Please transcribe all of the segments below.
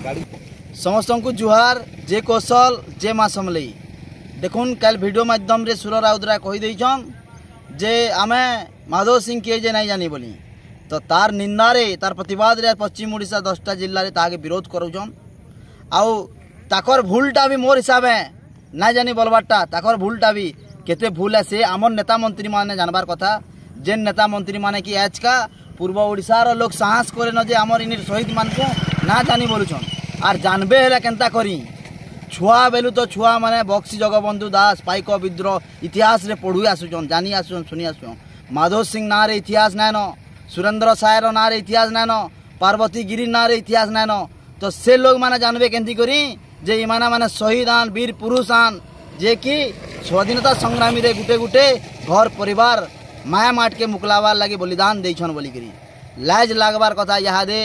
समस्त को जुहार जे कौशल जे माँ समलई देखुन कल वीडियो माध्यम रे सुर राउतरा कहीदेन जे आमे माधव सिंह किए जे नहीं जानी बोली तो तार निंदारे तार प्रतिवाद रे पश्चिम ओडिशा 10टा जिले में ताके विरोध करूछन आउ ताकर भूलटा भी मोर हिसाब ना जानी बोलबारटा ताकर भूलटा भी केते भूल है से आमर नेता मंत्री माने जानबार कथा जेन नेता मंत्री माने कि आज का पूर्व ओडिशार लोग साहस करे न जे आमर इन शहीद मान को ना जानी बोलुछन आर जानबे हेला केनता करी छुआ बेलू तो छुआ माने बक्सी जगबंधु दास पाइक विद्रोह इतिहास रे पढ़ु आसुछन जानी आसुछन सुनी आसुछन माधव सिंह ना रे इतिहास नाइन सुरेंद्र सायर ना रे इतिहास नाइन पार्वती गिरी ना रे इतिहास नाइन तो से लोग माने जानबे केंती करी जे इमाना माने शहीद आन वीर पुरुष आन जे कि स्वाधीनता संग्रामी रे गुटे गुटे घर परिवार माया माट के मुकलावार लगे बलिदान देछन बोली करी लाज लागबार कथा यादे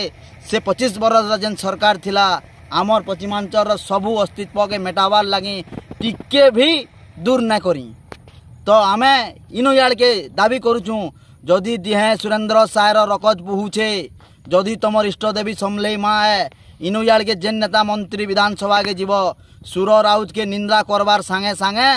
से 25 वर्ष जेन सरकार थिला आमर पश्चिमांचल सबू अस्तित्व के मेटावार लगे टिके भी दूर न करी तो आमे इनु याड़ के दाबी करुचु जदि दिहे सुरेंद्र सायर रकज बहुछे जदि तुम इष्ट देवी समलई माँ है इनु याड़ के जेन नेता मंत्री विधानसभा के जीव सुर राउत के निंदा करवार सांगे सांगे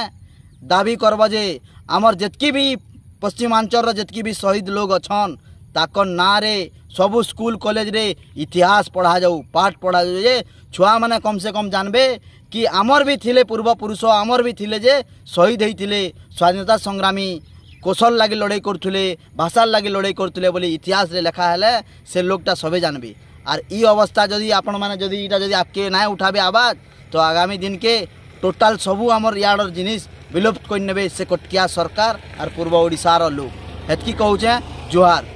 दाबी करब जे आमर जेतकी भी पश्चिमांचल जेतकी भी शहीद लोग अच्छन ताकर ना रे सबू स्कूल कॉलेज रे इतिहास पढ़ा जाऊ पाठ पढ़ा जाऊ जे छुआ माने कम से कम जानबे कि आमर भी थिले पूर्व पुरुष आमर भी थिले जे शहीद होइथिले स्वाधीनता संग्रामी कौशल लगे लड़ाई करथुले भाषा लगे लड़ाई करथुले बोली इतिहास रे लिखा है से लोगटा सबे जानबे और ई अवस्था जदि आपण माने जदि इटा जदि आपके ना उठाबे आवाज तो आगामी दिन के टोटाल सबू आमर याडर जिनिस विलुप्त कर नेबे से कटकिया सरकार और पूर्व ओडिशार लोग हेतकी कहूचे जुहार।